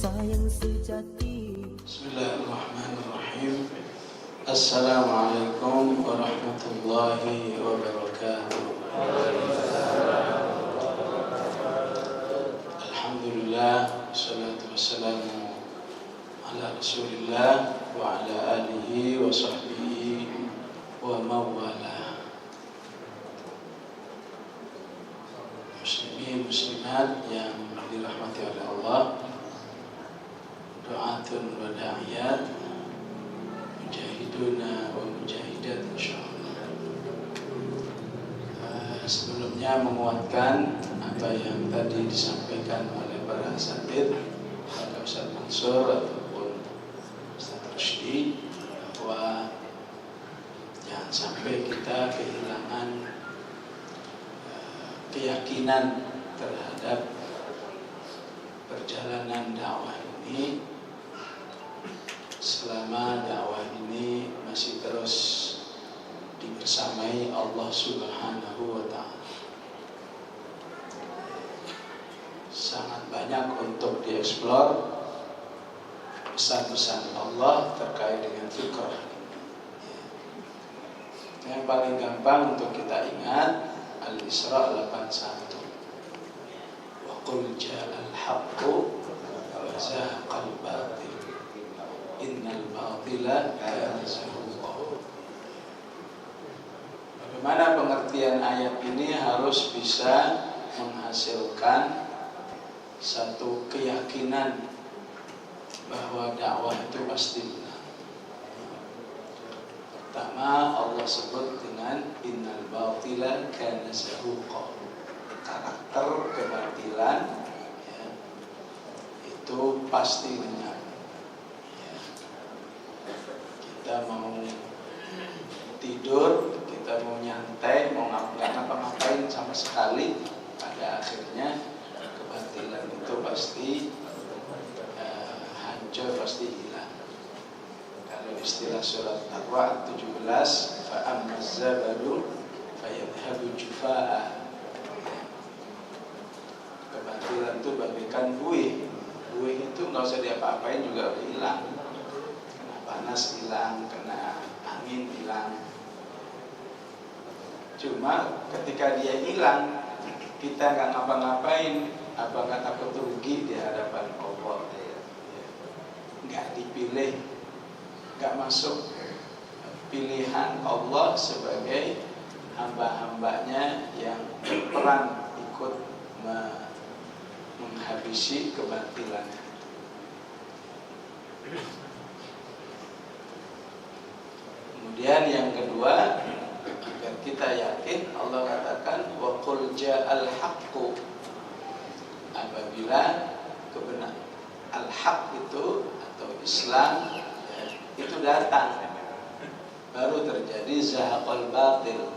sayang sejati. Bismillahirrahmanirrahim. Assalamualaikum warahmatullahi wabarakatuh. Alhamdulillah, wassalatu wassalamu ala Rasulillah wa ala alihi wa sahbihi wa mawala. Muslimin muslimat yang dirahmati oleh Allah, do'atun wa da'iyat, mujahiduna wa mujahidat insyaallah. Sebelumnya menguatkan apa yang tadi disampaikan oleh para asatidz, Pak Ustaz Mansur ataupun Ustaz Rusdi, bahwa jangan sampai kita kehilangan keyakinan terhadap perjalanan dakwah ini selama dakwah ini masih terus dibersamai Allah Subhanahu wa Ta'ala. Sangat banyak untuk dieksplor pesan-pesan Allah terkait dengan fikrah. Yang paling gampang untuk kita ingat Al-Isra 81. Wa qul ja'al haqqu wa zahaqal batil innal batila kana zahuqa. Bagaimana pengertian ayat ini harus bisa menghasilkan satu keyakinan bahwa dakwah itu pasti benar. Pertama, Allah sebut dengan innal batila kana zahuqa. Karakter kebatilan ya, itu pasti benar. Ya. Kita mau tidur, kita mau nyantai, mau nggak ngapa-ngapain sama sekali, pada akhirnya kebatilan itu pasti hancur, pasti hilang. Kalau istilah surat Ar-Ra'd 17, fa'ammaz zabalu fayadhhabu jufaa'a. Kebatilan itu bagaikan buih. Buih itu nggak usah diapa-apain juga udah hilang. Kena panas hilang, kena angin hilang. Cuma ketika dia hilang, kita nggak ngapa-ngapain, apa nggak takut rugi di hadapan Allah? Nggak dipilih, nggak masuk pilihan Allah sebagai hamba-hambanya yang berperan ikut menghabisi kebatilan. Kemudian yang kedua, agar kita yakin, Allah katakan wa qul ja'al haqqu. Apabila kebenaran al-haq itu atau Islam ya, itu datang, baru terjadi zahaqal batil.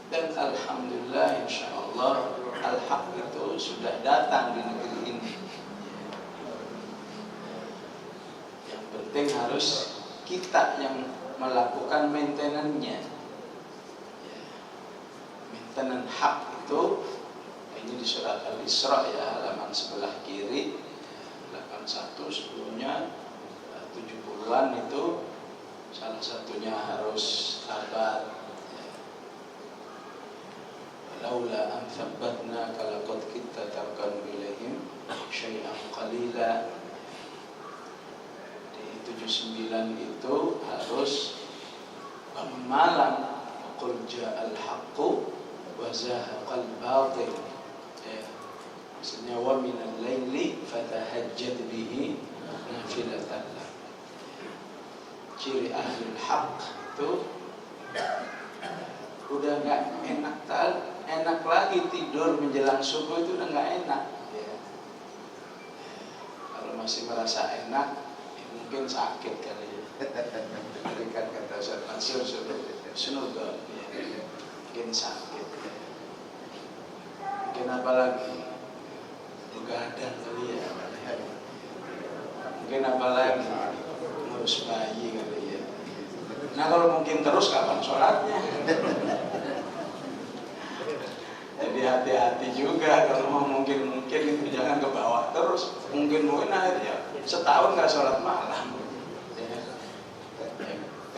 Dan alhamdulillah insyaallah al-haq itu sudah datang di negeri ini. Yang penting harus kita yang melakukan maintenance-nya. Maintenance hak itu ini di surat Al-Isra ya, halaman sebelah kiri 81, sebelumnya 70-an itu salah satunya harus sabar. Laula an thabbatnaka laqad kitta tarkanu ilaihim syai'an qalila. Di 79 itu harus bangun malam, qul ja'al haqqu wa zahaqal batil. Maksudnya wa minal laili fatahajjad bihi nafilatan lak. Ciri ahlul haq itu udah nggak enak lagi tidur menjelang subuh, itu udah nggak enak ya. Kalau masih merasa enak ya mungkin sakit kali ya. Berikan kata Ustaz Mansur sunudon ya. Mungkin sakit ya. Mungkin apa lagi, begadang kali ya. Mungkin apa lagi, ngurus bayi kali ya. Nah kalau mungkin terus kapan sholatnya? Jadi hati-hati juga kalau mau mungkin itu, jangan ke bawah terus. terus, mungkin akhirnya setahun nggak sholat malam.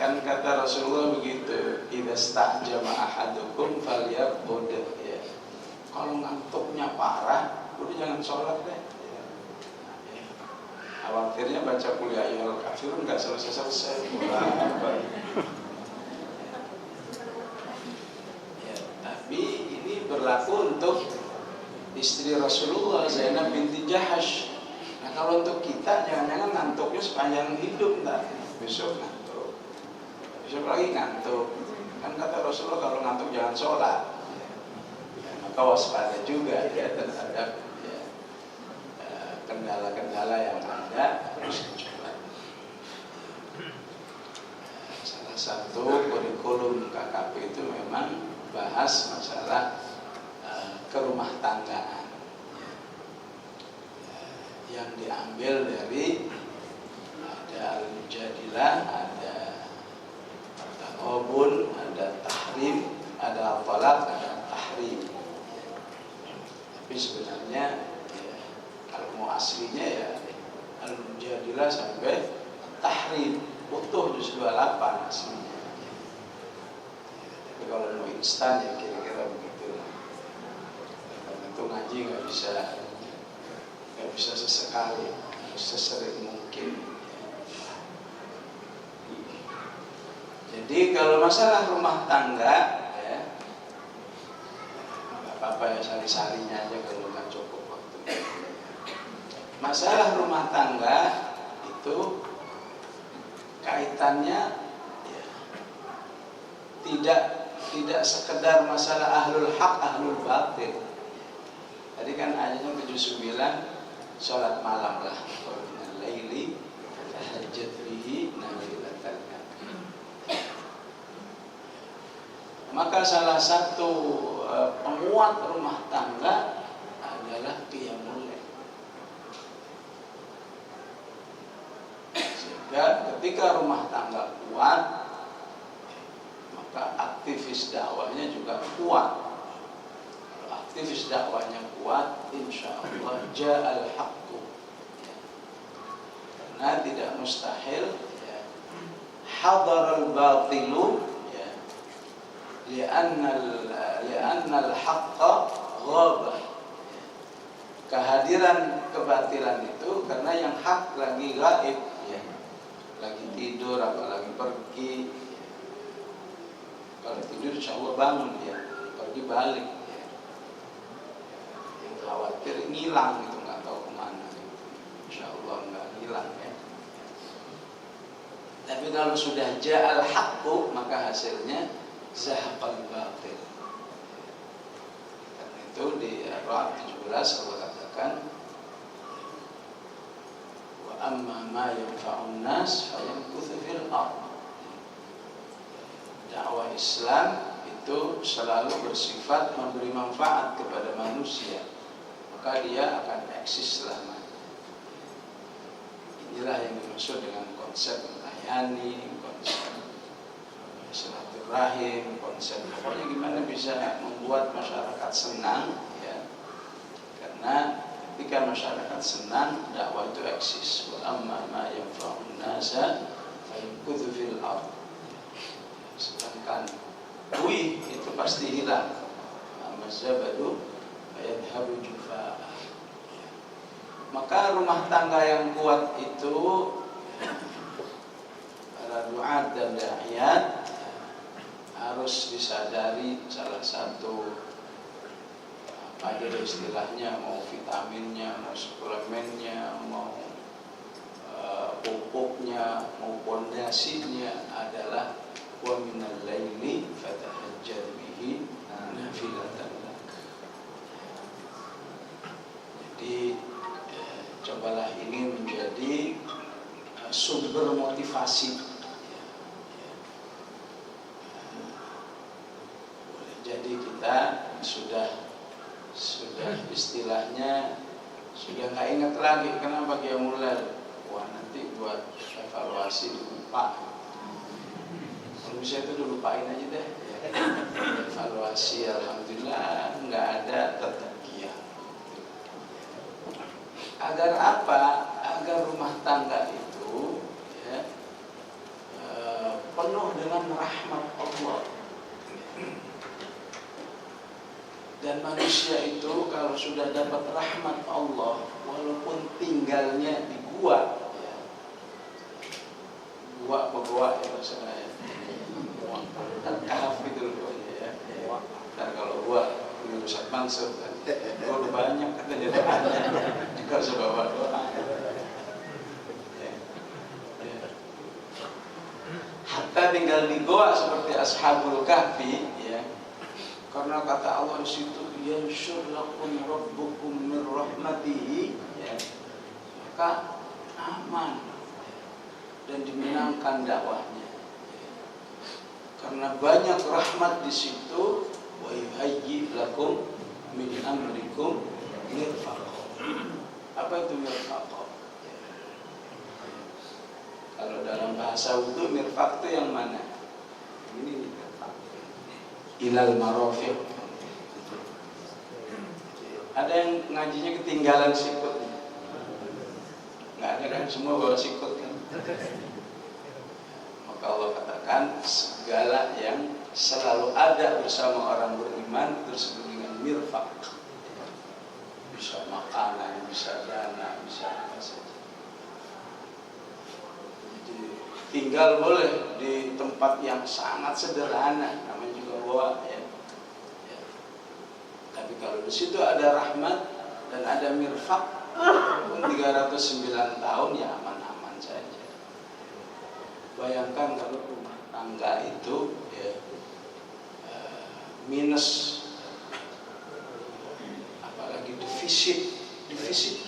Kan kata Rasulullah begitu, idza stajama ahadukum falyaqud, ya. Kalau ngantuknya parah, udah jangan sholat deh. Ya. Khawatirnya baca qul ya ayyuhal kafirun nggak selesai-selesai. Ya, tapi ini berlaku untuk istri Rasulullah Zainab binti Jahash. Nah kalau untuk kita jangan-jangan ngantuknya sepanjang hidup, ntar besok ngantuk, besok lagi ngantuk. Kan kata Rasulullah kalau ngantuk jangan sholat. Ya, maka waspada juga ya terhadap ya, kendala-kendala yang ada harus dicoba. Salah satu kurikulum KKP itu memang bahas masalah kerumah tanggaan yang diambil dari ada al-mujadilah, ada taqabun, ada tahrim, ada talaq, ada tahrim. Tapi sebenarnya ya, kalau mau aslinya ya al-mujadilah sampai tahrim utuh juz 28 aslinya. Tapi kalau mau instan ya kira-kira begitu. Itu ngaji nggak bisa sesekali, harus sesering mungkin. Jadi kalau masalah rumah tangga ya nggak apa-apa ya, sari-sarinya aja kalau nggak cukup waktu. Masalah rumah tangga itu kaitannya ya, tidak sekedar masalah ahlul haq ahlul batil. Tadi kan ayatnya 79 sholat malam lah, minal laili tahajjad bihi nafilatan. Maka salah satu penguat rumah tangga adalah qiyamul lail. Sehingga ketika rumah tangga kuat, maka aktivis dakwahnya juga kuat. Aktivis dakwahnya kuat, insya Allah ja'al haqqu. Karena tidak mustahil ya, hadaral batilu ya, li'annal haqqa ghabah. Kehadiran kebatilan itu karena yang hak lagi gaib ya, lagi tidur atau lagi pergi ya. Kalau tidur insya Allah bangun dia, pergi balik. Khawatir ngilang gitu, nggak tahu kemana gitu. Insya Allah nggak hilang ya. Tapi kalau sudah ja'al haqqu maka hasilnya zahaqal batil. Karena itu di Ar-Ra'd 17 Allah katakan wa amma ma yanfa'un nas fayamkuthu fil ardh. Dakwah Islam itu selalu bersifat memberi manfaat kepada manusia, maka dia akan eksis selamanya. Inilah yang dimaksud dengan konsep melayani, konsep silaturahim, konsep pokoknya gimana bisa membuat masyarakat senang ya. Karena ketika masyarakat senang, dakwah itu eksis. Wa amma ma yanfa'un nasa fayamkuthu fil ardh. Sedangkan buih itu pasti hilang. Amma zabadu yadhhabu jufaa. Maka rumah tangga yang kuat itu para duat dan da'iyat harus disadari salah satu apa aja istilahnya, mau vitaminnya, mau suplemennya, mau pupuknya, mau pondasinya adalah wa minal laili fatahajjad bihi nafilatan. Jadi cobalah ini menjadi sumber motivasi. Jadi kita sudah istilahnya sudah nggak ingat lagi kenapa qiyamul lail. Wah nanti buat evaluasi lupa. Kalau bisa itu lupain aja deh. Evaluasi alhamdulillah nggak ada tetap. Agar apa? Agar rumah tangga itu ya, penuh dengan rahmat Allah. Dan manusia itu kalau sudah dapat rahmat Allah, walaupun tinggalnya di gua, ya, gua ya maksudnya, kahf itu loh ya. Dan kalau gua Ustaz Mansur kan, gua udah banyak katanya doanya, juga harus bawa doa. Ya. Hatta tinggal di gua seperti Ashabul Kahfi, ya. Karena kata Allah di situ, yansyur lakum rabbukum min rahmatihi, ya, maka aman dan dimenangkan dakwahnya. Karena banyak rahmat di situ, wa yuhayyi lakum min amrikum mirfaqah. Apa itu mirfaqah? Kalau dalam bahasa Urdu mirfaq itu yang mana? Ini mirfaq. Ilal marafiq. Ada yang ngajinya ketinggalan sikut? Nggak ada kan, semua bawa sikut kan? Maka Allah katakan segala yang selalu ada bersama orang beriman itu disebut dengan mirfaq. Bisa makanan, bisa dana, bisa apa saja. Jadi tinggal boleh di tempat yang sangat sederhana, namanya juga goa ya. Tapi kalau di situ ada rahmat dan ada mirfaq, pun 309 tahun ya aman-aman saja. Bayangkan kalau rumah tangga itu ya, minus, apalagi defisit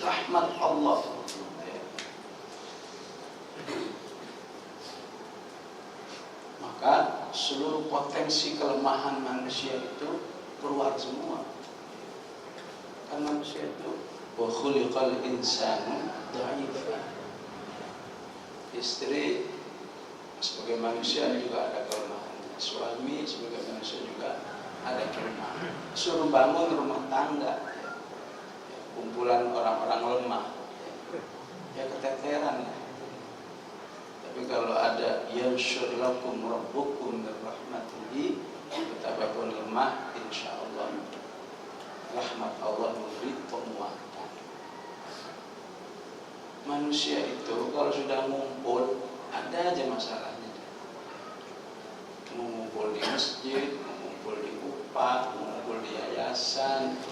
rahmat Allah. Ya. Maka seluruh potensi kelemahan manusia itu keluar semua. Kan manusia itu wa khuliqal insanu dha'ifa. Istri sebagai manusia juga ada kelemahannya. Suami sebagai manusia juga ada kelemahan. Suruh bangun rumah tangga, ya, kumpulan orang-orang lemah, ya keteteran. Ya. Tapi kalau ada yansyur lakum rabbukum min rahmatihi, betapapun lemah, insya Allah rahmat Allah memberi penguatan. Manusia itu kalau sudah ngumpul, ada aja masalahnya. Mengumpul di masjid, mengumpul di upah, mengumpul di yayasan,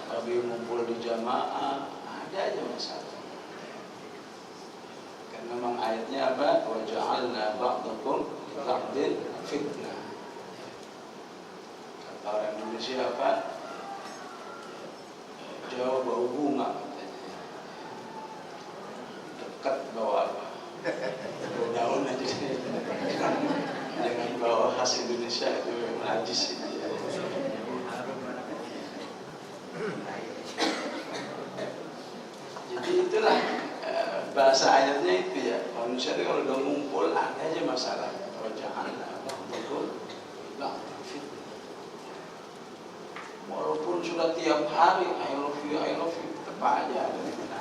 apabila mengumpul di jamaah, ada aja masalah. Karena memang ayatnya apa? Wa ja'alna ba'dakum li ba'din fitnah. Kata orang Indonesia apa? Jauh bau bunga katanya. Dekat bawa apa? Daun aja. Jangan bawa khas Indonesia itu najis ini. Jadi itulah bahasa ayatnya itu ya. Manusia itu kalau udah ngumpul ada aja masalah. Kalau jangan betul. Walaupun sudah tiap hari I love you, tetap aja ada di mana.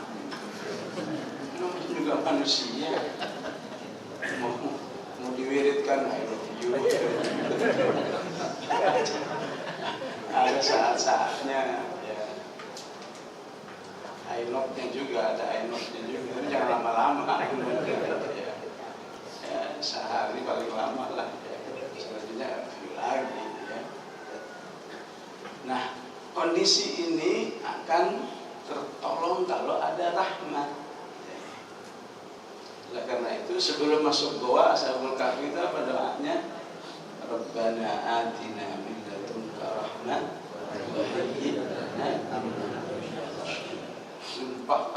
Namanya juga manusia. Mau diwiridkan I love you. Ada saat-saatnya ya. I love-nya juga ada I love-nya juga. Tapi jangan lama-lama. Ya. Ya, sehari paling lama lah. Ya. Selanjutnya lagi. Nah, kondisi ini akan tertolong kalau ada rahmat. Oleh karena itu sebelum masuk goa Ashabul Kahfi itu apa doanya? Rabbana atina min ladunka rahmah wa hayyi lana min amrina rashada. Sumpah